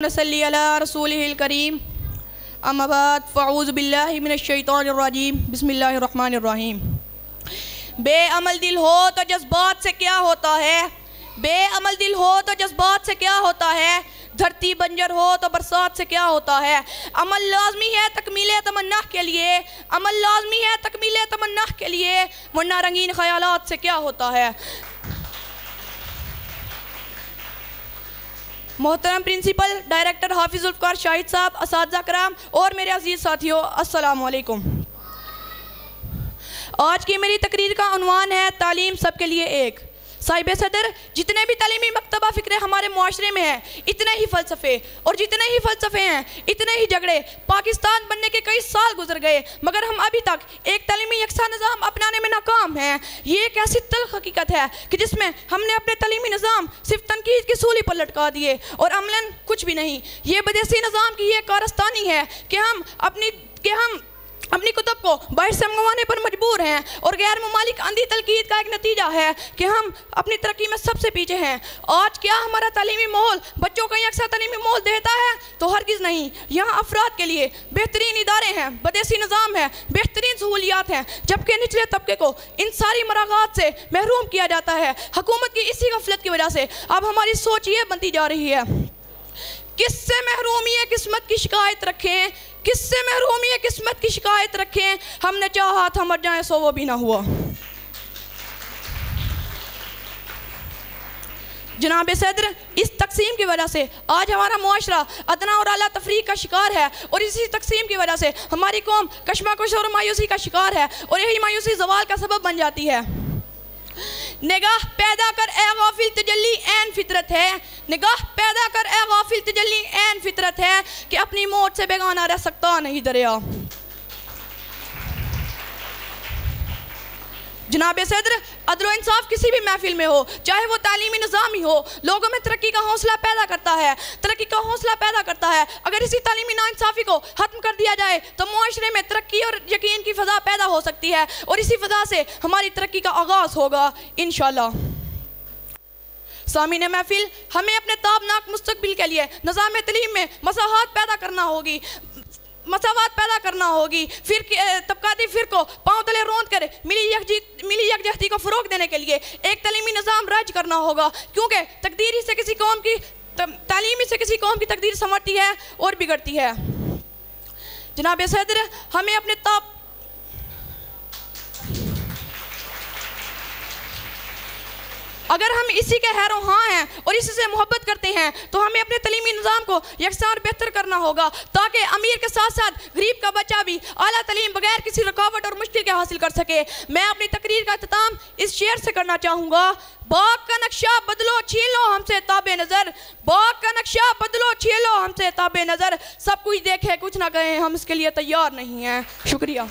नसल्ली अला रसूलिहिल करीम अम्मा बाद फ़अऊज़ु बिल्लाहि मिनश शैतानिर रजीम बिस्मिल्लाहिर रहमानिर रहीम। बेअमल दिल हो तो जज्बात से क्या होता है, बेअमल दिल हो तो जज्बात से क्या होता है, धरती बंजर हो तो बरसात से क्या होता है। अमल लाजमी है तकमीले तमन्ना के लिए, अमल लाजमी है तकमीले तमन्ना के लिए, वरना रंगीन ख्यालात से क्या होता है। मोहतरम प्रिंसिपल डायरेक्टर हाफिज़ुल फ़ुक़ार शाहिद साहब, असातिज़ा कराम और मेरे अज़ीज़ साथियों, अस्सलामु अलैकुम। आज की मेरी तकरीर का उन्वान है तालीम सबके लिए एक। साहिब सदर, जितने भी तालीमी मकतबा फ़िक्रे हमारे मुआशरे में हैं, इतने ही फ़लसफ़े और जितने ही फ़लसफ़े हैं इतने ही झगड़े। पाकिस्तान बनने के कई साल गुजर गए मगर हम अभी तक एक तालीमी यकसा निज़ाम अपनाने में नाकाम हैं। ये एक ऐसी तल्ख़ हकीकत है कि जिसमें हमने अपने तालीमी निज़ाम सिर्फ तनकीद की सूली पर लटका दिए और अमलन कुछ भी नहीं। ये बदेसी निज़ाम की ये कारस्तानी है कि हम अपनी कुतुब को बाहर से मंगवाने पर मजबूर हैं और गैर ममालिक आंधी तलकीद का एक नतीजा है कि हम अपनी तरक्की में सबसे पीछे हैं। आज क्या हमारा तालीमी माहौल बच्चों को अक्सर तालीमी माहौल देता है? तो हरगिज़ नहीं। यहाँ अफराद के लिए बेहतरीन इदारे हैं, बदेसी निज़ाम है, बेहतरीन सहूलियात हैं, जबकि निचले तबके को इन सारी मरागात से महरूम किया जाता है। हुकूमत की इसी गफलत की वजह से अब हमारी सोच ये बनती जा रही है, किससे महरूमी है किस्मत की शिकायत रखें, किससे महरूमी है किस्मत की शिकायत रखें। हमने चाहा था मर जाए सो वो भी ना हुआ। जनाब सदर, इस तकसीम की वजह से आज हमारा मुआशरा अदना और आला तफरीक का शिकार है और इसी तकसीम की वजह से हमारी कौम कशमकश और मायूसी का शिकार है और यही मायूसी ज़वाल का सबब बन जाती है। निगाह पैदा कर ए गाफिल तजल्ली ऐन फितरत है, निगाह पैदा कर ए गाफिल तजल्ली ऐन फितरत है कि अपनी मौत से बेगाना रह सकता नहीं दरिया। जनाब सदर, अदल इंसाफ किसी भी महफिल में हो, चाहे वो तालीमी निज़ाम ही हो, लोगों में तरक्की का हौसला पैदा करता है, तरक्की का हौसला पैदा करता है। अगर इसी तालीमी नाइंसाफ़ी को ख़त्म कर दिया जाए तो मुआशरे में तरक्की और यकीन की फ़ज़ा पैदा हो सकती है और इसी फ़ज़ा से हमारी तरक्की का आगाज़ होगा इंशाअल्लाह। सामीन महफिल, हमें अपने ताबनाक मुस्तक़बिल के लिए निज़ाम तालीम में मसाहात पैदा करना होगी, मसावात पैदा करना होगी। फिर तबकाती फिर को पाँव तले रोंद कर मिली यकजहती को फ़रोग देने के लिए एक तालीमी निज़ाम राज करना होगा, क्योंकि तकदीर से किसी कौम की तालीम से किसी कौम की तकदीर संवरती है और बिगड़ती है। जनाब सदर, हमें अपने अगर हम इसी के हैरो हाँ हैं और इसी से मोहब्बत करते हैं तो हमें अपने तालीमी निज़ाम को यकसा और बेहतर करना होगा ताकि अमीर के साथ साथ गरीब का बच्चा भी आला तालीम बगैर किसी रुकावट और मुश्किल के हासिल कर सके। मैं अपनी तकरीर का इख्तिताम इस शेर से करना चाहूँगा। बाग का नक्शा बदलो छीन लो हमसे ताबे नज़र, बाग का नक्शा बदलो छीन लो हमसे ताबे नज़र, सब कुछ देखे कुछ ना कहें, हम इसके लिए तैयार नहीं हैं। शुक्रिया।